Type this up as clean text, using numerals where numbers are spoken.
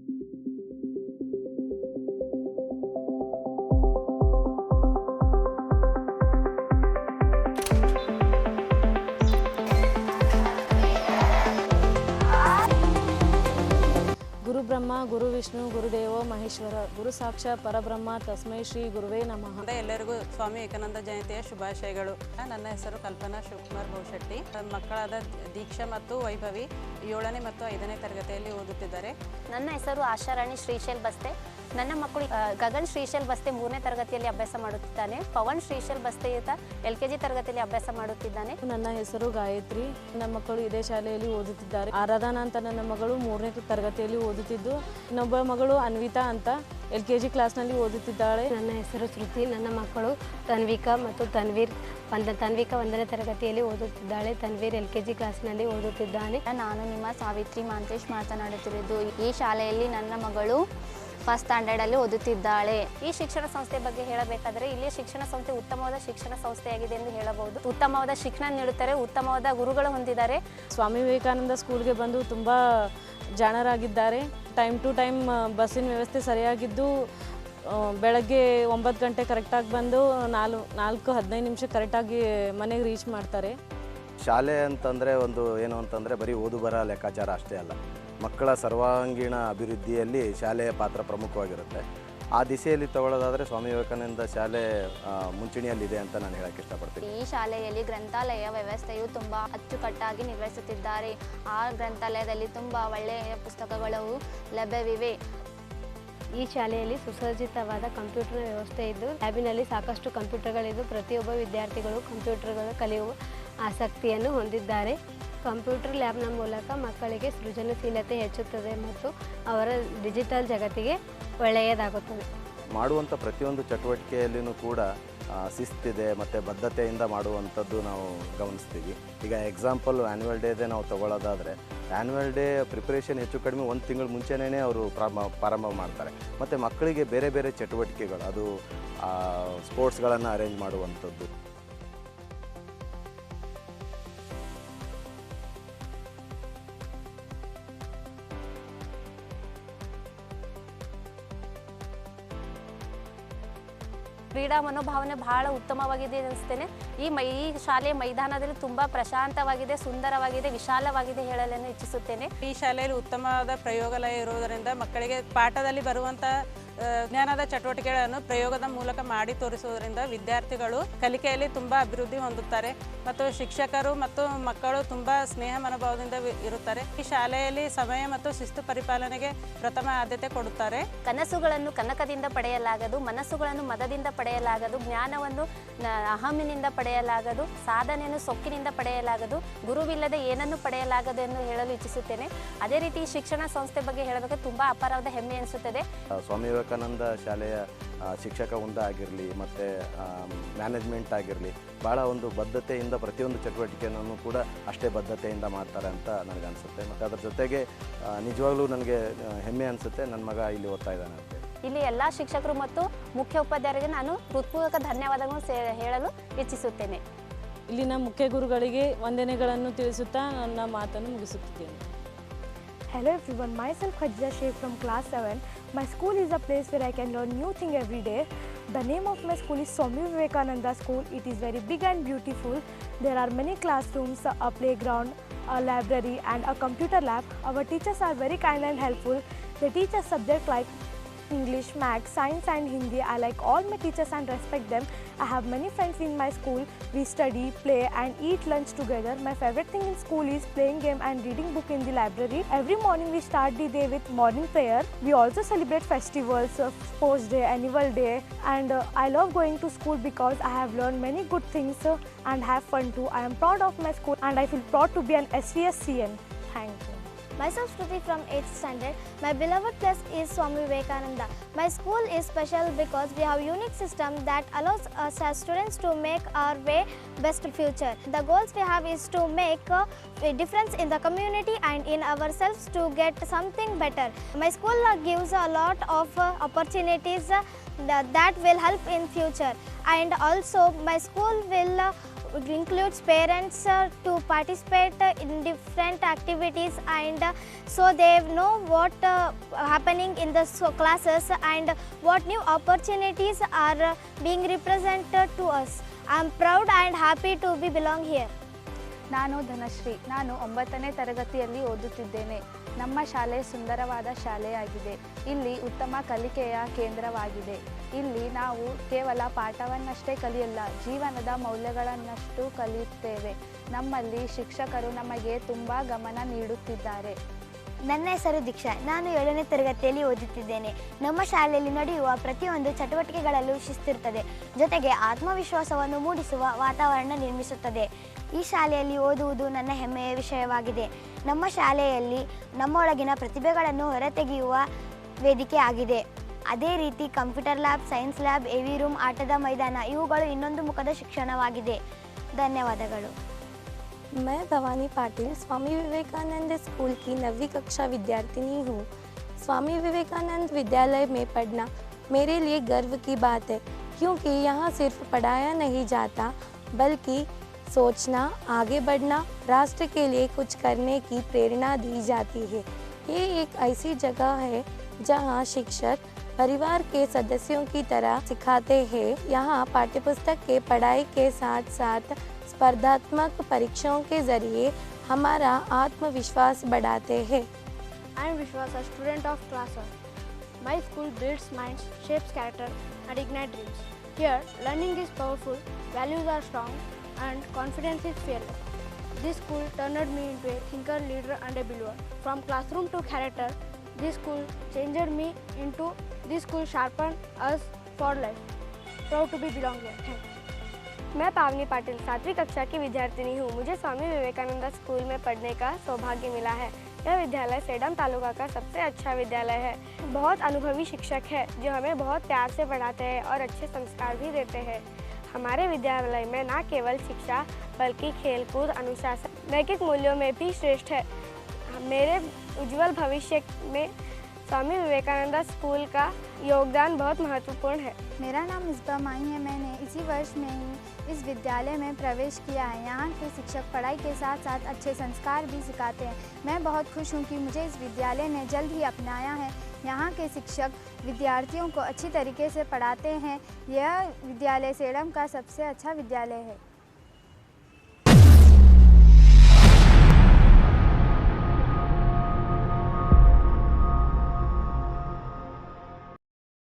ಗುರು ಬ್ರಹ್ಮ ಗುರು ವಿಷ್ಣು ಗುರುದೇವೋ ಮಹೇಶ್ವರ ಗುರು ಸಾಕ್ಷಾತ್ ಪರಬ್ರಹ್ಮ ತಸ್ಮೈ ಶ್ರೀ ಗುರುವೇ ನಮಃ. ಎಲ್ಲರಿಗೂ ಸ್ವಾಮಿ ವಿವೇಕಾನಂದ ಜಯಂತಿಯ ಶುಭಾಶಯಗಳು. ನನ್ನ ಹೆಸರು ಕಲ್ಪನಾ ಶಿವಕುಮಾರ್ ಬಹುಶೆಟ್ಟಿ. ಮಕ್ಕಳಾದ ದೀಕ್ಷಾ ಮತ್ತು ವೈಭವಿ 7ನೇ ಮತ್ತು 5ನೇ ತರಗತಿಯಲ್ಲಿ ಓದುತ್ತಿದ್ದಾರೆ. ನನ್ನ ಹೆಸರು ಆಶಾರಾಣಿ ಶ್ರೀಶೈಲ್ ಬಸ್ತೆ. ನನ್ನ ಮಕ್ಕಳು ಗಗನ್ ಶ್ರೀಶೈಲ್ ಬಸ್ತೆ 3ನೇ ತರಗತಿಯಲ್ಲಿ ಅಭ್ಯಾಸ ಮಾಡುತ್ತಿದ್ದಾನೆ. ಪವನ್ ಶ್ರೀಶೈಲ್ ಬಸ್ತೆ LKG ತರಗತಿಯಲ್ಲಿ ಅಭ್ಯಾಸ ಮಾಡುತ್ತಿದ್ದಾನೆ. ನನ್ನ ಹೆಸರು ಗಾಯತ್ರಿ. ನನ್ನ ಮಕ್ಕಳು ಇದೇ ಶಾಲೆಯಲ್ಲಿ ಓದುತ್ತಿದ್ದಾರೆ. ಆರಾಧನಾ ಅಂತ ನನ್ನ ಮಗಳು 3ನೇ ತರಗತಿಯಲ್ಲಿ ಓದುತ್ತಿದ್ದು, ಇನ್ನೊಬ್ಬ ಮಗಳು ಅನ್ವಿತಾ ಅಂತ LKG ಕ್ಲಾಸ್ನಲ್ಲಿ ಓದುತ್ತಿದ್ದಾಳೆ. ನನ್ನ ಹೆಸರು ಶ್ರುತಿ. ನನ್ನ ಮಕ್ಕಳು ತನ್ವಿಕಾ ಮತ್ತು ತನ್ವಿಕಾ 1ನೇ ತರಗತಿಯಲ್ಲಿ ಓದುತ್ತಿದ್ದಾಳೆ. ತನ್ವೀರ್ LKG ಕ್ಲಾಸ್ನಲ್ಲಿ ಓದುತ್ತಿದ್ದಾನೆ. ನಾನು ನಿಮ್ಮ ಸಾವಿತ್ರಿ ಮಾಂತೇಶ್ ಮಾತನಾಡುತ್ತಿರುವುದು. ಈ ಶಾಲೆಯಲ್ಲಿ ನನ್ನ ಮಗಳು ಫಸ್ಟ್ ಸ್ಟ್ಯಾಂಡರ್ಡಲ್ಲಿ ಓದುತ್ತಿದ್ದಾಳೆ. ಈ ಶಿಕ್ಷಣ ಸಂಸ್ಥೆ ಬಗ್ಗೆ ಹೇಳಬೇಕಾದರೆ ಇಲ್ಲಿಯ ಶಿಕ್ಷಣ ಸಂಸ್ಥೆ ಉತ್ತಮವಾದ ಶಿಕ್ಷಣ ಸಂಸ್ಥೆಯಾಗಿದೆ ಎಂದು ಹೇಳಬಹುದು. ಉತ್ತಮವಾದ ಶಿಕ್ಷಣ ನೀಡುತ್ತಾರೆ, ಉತ್ತಮವಾದ ಗುರುಗಳು ಹೊಂದಿದ್ದಾರೆ. ಸ್ವಾಮಿ ವಿವೇಕಾನಂದ ಸ್ಕೂಲ್ಗೆ ಬಂದು ತುಂಬ ಜಾಣರಾಗಿದ್ದಾರೆ. ಟೈಮ್ ಟು ಟೈಮ್ ಬಸ್ಸಿನ ವ್ಯವಸ್ಥೆ ಸರಿಯಾಗಿದ್ದು, ಬೆಳಗ್ಗೆ 9 ಗಂಟೆ ಕರೆಕ್ಟಾಗಿ ಬಂದು 4:15 ಕರೆಕ್ಟಾಗಿ ಮನೆಗೆ ರೀಚ್ ಮಾಡ್ತಾರೆ. ಶಾಲೆ ಅಂತಂದರೆ ಏನು ಅಂತಂದರೆ ಬರೀ ಓದು ಬರ ಲೆಕ್ಕಾಚಾರ ಅಷ್ಟೇ ಅಲ್ಲ, ಮಕ್ಕಳ ಸರ್ವಾಂಗೀಣ ಅಭಿವೃದ್ಧಿಯಲ್ಲಿ ಶಾಲೆಯ ಪಾತ್ರ ಪ್ರಮುಖವಾಗಿರುತ್ತೆ. ಆ ದಿಸೆಯಲ್ಲಿ ತಗೊಳ್ಳೋದಾದರೆ ಸ್ವಾಮಿ ವಿವೇಕಾನಂದ ಶಾಲೆ ಮುಂಚೂಣಿಯಲ್ಲಿದೆ ಅಂತ ನಾನು ಹೇಳಕ್ಕೆ ಇಷ್ಟಪಡ್ತೀನಿ. ಈ ಶಾಲೆಯಲ್ಲಿ ಗ್ರಂಥಾಲಯ ವ್ಯವಸ್ಥೆಯು ತುಂಬ ಅಚ್ಚುಕಟ್ಟಾಗಿ ನಿರ್ವಹಿಸುತ್ತಿದ್ದಾರೆ. ಆ ಗ್ರಂಥಾಲಯದಲ್ಲಿ ತುಂಬ ಒಳ್ಳೆಯ ಪುಸ್ತಕಗಳು ಲಭ್ಯವಿವೆ. ಈ ಶಾಲೆಯಲ್ಲಿ ಸುಸಜ್ಜಿತವಾದ ಕಂಪ್ಯೂಟರ್ ವ್ಯವಸ್ಥೆ ಇದ್ದು, ಲ್ಯಾಬಿನಲ್ಲಿ ಸಾಕಷ್ಟು ಕಂಪ್ಯೂಟರ್ಗಳಿದ್ದು ಪ್ರತಿಯೊಬ್ಬ ವಿದ್ಯಾರ್ಥಿಗಳು ಕಂಪ್ಯೂಟರ್ಗಳು ಕಲಿಯುವ ಆಸಕ್ತಿಯನ್ನು ಹೊಂದಿದ್ದಾರೆ. ಕಂಪ್ಯೂಟರ್ ಲ್ಯಾಬ್ನ ಮೂಲಕ ಮಕ್ಕಳಿಗೆ ಸೃಜನಶೀಲತೆ ಹೆಚ್ಚುತ್ತದೆ ಮತ್ತು ಅವರ ಡಿಜಿಟಲ್ ಜಗತ್ತಿಗೆ ಒಳ್ಳೆಯದಾಗುತ್ತದೆ. ಮಾಡುವಂಥ ಪ್ರತಿಯೊಂದು ಚಟುವಟಿಕೆಯಲ್ಲಿಯೂ ಕೂಡ ಶಿಸ್ತಿದೆ ಮತ್ತು ಬದ್ಧತೆಯಿಂದ ಮಾಡುವಂಥದ್ದು ನಾವು ಗಮನಿಸ್ತೀವಿ. ಈಗ ಎಕ್ಸಾಂಪಲ್ ಆ್ಯನ್ಯುವಲ್ ಡೇದೇ ನಾವು ತಗೊಳ್ಳೋದಾದರೆ, ಆ್ಯನ್ಯುವಲ್ ಡೇ ಪ್ರಿಪ್ರೇಷನ್ ಹೆಚ್ಚು ಕಡಿಮೆ 1 ತಿಂಗಳು ಮುಂಚೆನೇ ಅವರು ಪ್ರಾರಂಭ ಮಾಡ್ತಾರೆ. ಮತ್ತು ಮಕ್ಕಳಿಗೆ ಬೇರೆ ಬೇರೆ ಚಟುವಟಿಕೆಗಳು, ಅದು ಸ್ಪೋರ್ಟ್ಸ್ಗಳನ್ನು ಅರೇಂಜ್ ಮಾಡುವಂಥದ್ದು. ಕ್ರೀಡಾ ಮನೋಭಾವನೆ ಬಹಳ ಉತ್ತಮವಾಗಿದೆ ಅನಿಸ್ತೇನೆ. ಈ ಶಾಲೆಯ ಮೈದಾನದಲ್ಲಿ ತುಂಬ ಪ್ರಶಾಂತವಾಗಿದೆ, ಸುಂದರವಾಗಿದೆ, ವಿಶಾಲವಾಗಿದೆ ಹೇಳಲು ಇಚ್ಛಿಸುತ್ತೇನೆ. ಈ ಶಾಲೆಯಲ್ಲಿ ಉತ್ತಮವಾದ ಪ್ರಯೋಗಾಲಯ ಇರುವುದರಿಂದ ಮಕ್ಕಳಿಗೆ ಪಾಠದಲ್ಲಿ ಬರುವಂಥ ಜ್ಞಾನದ ಚಟುವಟಿಕೆಗಳನ್ನು ಪ್ರಯೋಗದ ಮೂಲಕ ಮಾಡಿ ತೋರಿಸುವುದರಿಂದ ವಿದ್ಯಾರ್ಥಿಗಳು ಕಲಿಕೆಯಲ್ಲಿ ತುಂಬ ಅಭಿವೃದ್ಧಿ ಹೊಂದುತ್ತಾರೆ ಮತ್ತು ಶಿಕ್ಷಕರು ಮತ್ತು ಮಕ್ಕಳು ತುಂಬ ಸ್ನೇಹ ಮನೋಭಾವದಿಂದ ಇರುತ್ತಾರೆ. ಈ ಶಾಲೆಯಲ್ಲಿ ಸಮಯ ಮತ್ತು ಶಿಸ್ತು ಪರಿಪಾಲನೆಗೆ ಪ್ರಥಮ ಆದ್ಯತೆ ಕೊಡುತ್ತಾರೆ. ಕನಸುಗಳನ್ನು ಕನಕದಿಂದ ಪಡೆಯಲಾಗದು, ಮನಸ್ಸುಗಳನ್ನು ಮದದಿಂದ ಪಡೆಯಲಾಗದು, ಜ್ಞಾನವನ್ನು ಅಹಮಿನಿಂದ ಪಡೆಯಲಾಗದು, ಸಾಧನೆಯನ್ನು ಸೊಕ್ಕಿನಿಂದ ಪಡೆಯಲಾಗದು, ಗುರುವಿಲ್ಲದೆ ಏನನ್ನು ಪಡೆಯಲಾಗದು ಎಂದು ಹೇಳಲು ಇಚ್ಛಿಸುತ್ತೇನೆ. ಅದೇ ರೀತಿ ಶಿಕ್ಷಣ ಸಂಸ್ಥೆ ಬಗ್ಗೆ ಹೇಳಬೇಕು, ತುಂಬ ಅಪಾರವಾದ ಹೆಮ್ಮೆ ಅನಿಸುತ್ತದೆ. ಸ್ವಾಮಿ ವಿವೇಕಾನಂದ ಶಾಲೆಯ ಶಿಕ್ಷಕ ವೃಂದ ಆಗಿರಲಿ ಮತ್ತು ಮ್ಯಾನೇಜ್ಮೆಂಟ್ ಆಗಿರಲಿ ಭಾಳ ಒಂದು ಬದ್ಧತೆಯಿಂದ ಪ್ರತಿಯೊಂದು ಚಟುವಟಿಕೆಯನ್ನು ಕೂಡ ಅಷ್ಟೇ ಬದ್ಧತೆಯಿಂದ ಮಾಡ್ತಾರೆ ಅಂತ ನನಗನ್ಸುತ್ತೆ. ಮತ್ತು ಅದರ ಜೊತೆಗೆ ನಿಜವಾಗ್ಲೂ ನನಗೆ ಹೆಮ್ಮೆ ಅನಿಸುತ್ತೆ, ನನ್ನ ಮಗ ಇಲ್ಲಿ ಓದ್ತಾ ಇದ್ದಾನೆ ಅಂತ. ಇಲ್ಲಿ ಎಲ್ಲ ಶಿಕ್ಷಕರು ಮತ್ತು ಮುಖ್ಯ ಉಪಾಧ್ಯಾಯರಿಗೆ ನಾನು ಹೃತ್ಪೂರ್ವಕ ಧನ್ಯವಾದಗಳನ್ನು ಹೇಳಲು ಇಚ್ಛಿಸುತ್ತೇನೆ. ಇಲ್ಲಿನ ಮುಖ್ಯ ಗುರುಗಳಿಗೆ ವಂದನೆಗಳನ್ನು ತಿಳಿಸುತ್ತಾ ನನ್ನ ಮಾತನ್ನು ಮುಗಿಸುತ್ತಿದ್ದೇನೆ. Hello everyone, myself Khadija Sheikh from class 7. My school is a place where I can learn new thing every day. The name of my school is Swami Vivekananda School. It is very big and beautiful. There are many classrooms, a playground, a library and a computer lab. Our teachers are very kind and helpful. They teach us subjects like English, Maths, Science and Hindi. I like all my teachers and respect them. I have many friends in my school. We study, play and eat lunch together. My favorite thing in school is playing game and reading book in the library. Every morning we start the day with morning prayer. We also celebrate festivals, sports day, annual day, and I love going to school because I have learned many good things and have fun too. I am proud of my school and I feel proud to be an SVSCN. Thank you. Myself Shruti from 8th standard. My beloved place is Swami Vivekananda. My school is special because we have unique system that allows us as students to make our way best future. The goals we have is to make a difference in the community and in ourselves to get something better. My school gives a lot of opportunities that will help in future. and also my school will includes parents to participate in different activities, and so they know what happening in the classes and what new opportunities are being represented to us. I am proud and happy to be belong here. ನಾನು ಧನಶ್ರೀ. ನಾನು 9ನೇ ತರಗತಿಯಲ್ಲಿ ಓದುತ್ತಿದ್ದೇನೆ. ನಮ್ಮ ಶಾಲೆ ಸುಂದರವಾದ ಶಾಲೆಯಾಗಿದೆ. ಇಲ್ಲಿ ಉತ್ತಮ ಕಲಿಕೆಯ ಕೇಂದ್ರವಾಗಿದೆ. ಇಲ್ಲಿ ನಾವು ಕೇವಲ ಪಾಠವನ್ನಷ್ಟೇ ಕಲಿಯಲ್ಲ, ಜೀವನದ ಮೌಲ್ಯಗಳನ್ನಷ್ಟು ಕಲಿಯುತ್ತೇವೆ. ನಮ್ಮಲ್ಲಿ ಶಿಕ್ಷಕರು ನಮಗೆ ತುಂಬ ಗಮನ ನೀಡುತ್ತಿದ್ದಾರೆ. ನನ್ನ ಹೆಸರು ದೀಕ್ಷಾ. ನಾನು 7ನೇ ತರಗತಿಯಲ್ಲಿ ಓದುತ್ತಿದ್ದೇನೆ. ನಮ್ಮ ಶಾಲೆಯಲ್ಲಿ ನಡೆಯುವ ಪ್ರತಿಯೊಂದು ಚಟುವಟಿಕೆಗಳಲ್ಲೂ ಶಿಸ್ತಿರುತ್ತದೆ, ಜೊತೆಗೆ ಆತ್ಮವಿಶ್ವಾಸವನ್ನು ಮೂಡಿಸುವ ವಾತಾವರಣ ನಿರ್ಮಿಸುತ್ತದೆ. ಈ ಶಾಲೆಯಲ್ಲಿ ಓದುವುದು ನನ್ನ ಹೆಮ್ಮೆಯ ವಿಷಯವಾಗಿದೆ. ನಮ್ಮ ಶಾಲೆಯಲ್ಲಿ ನಮ್ಮೊಳಗಿನ ಪ್ರತಿಭೆಗಳನ್ನು ಹೊರತೆಗೆಯುವ ವೇದಿಕೆ ಆಗಿದೆ. ಅದೇ ರೀತಿ ಕಂಪ್ಯೂಟರ್ ಲ್ಯಾಬ್, ಸೈನ್ಸ್ ಲ್ಯಾಬ್, ಎವಿ ರೂಮ್, ಆಟದ ಮೈದಾನ ಇವುಗಳು ಇನ್ನೊಂದು ಮುಖದ ಶಿಕ್ಷಣವಾಗಿದೆ. ಧನ್ಯವಾದಗಳು. मैं भवानी पाटिल स्वामी विवेकानंद स्कूल की 9वीं कक्षा विद्यार्थिनी हूँ। स्वामी विवेकानंद विद्यालय में पढ़ना मेरे लिए गर्व की बात है, क्योंकि यहाँ सिर्फ पढ़ाया नहीं जाता बल्कि सोचना, आगे बढ़ना, राष्ट्र के लिए कुछ करने की प्रेरणा दी जाती है। ये एक ऐसी जगह है जहाँ शिक्षक परिवार के सदस्यों की तरह सिखाते हैं। यहाँ पाठ्यपुस्तक के पढ़ाई के साथ साथ स्पर्धात्मक परीक्षाओं के जरिए हमारा आत्मविश्वास बढ़ाते हैं। I am Vishwas, a student of class 1. My school builds minds, shapes character and ignites dreams. Here, learning is powerful, values are strong and confidence is fearless. This school turned me into a thinker, leader and a believer. From classroom to character, this school changed me into, this school sharpened us for life. Proud to be belong here. Thank you. मैं पावनी पाटिल 7वीं कक्षा की विद्यार्थिनी हूँ। मुझे Swami Vivekananda school में पढ़ने का सौभाग्य मिला है। यह विद्यालय सेडम तालुका का सबसे अच्छा विद्यालय है। बहुत अनुभवी शिक्षक है जो हमें बहुत प्यार से पढ़ाते हैं और अच्छे संस्कार भी देते हैं। हमारे विद्यालय में न केवल शिक्षा बल्कि खेलकूद, अनुशासन, नैतिक मूल्यों में भी श्रेष्ठ है। मेरे उज्जवल भविष्य में स्वामी विवेकानंद स्कूल का योगदान बहुत महत्वपूर्ण है। मेरा नाम मिसबा माही है। मैंने इसी वर्ष में ही इस विद्यालय में प्रवेश किया है। यहाँ के शिक्षक पढ़ाई के साथ साथ अच्छे संस्कार भी सिखाते हैं। मैं बहुत खुश हूँ कि मुझे इस विद्यालय ने जल्द ही अपनाया है। यहाँ के शिक्षक विद्यार्थियों को अच्छी तरीके से पढ़ाते हैं। यह विद्यालय सेडम का सबसे अच्छा विद्यालय है।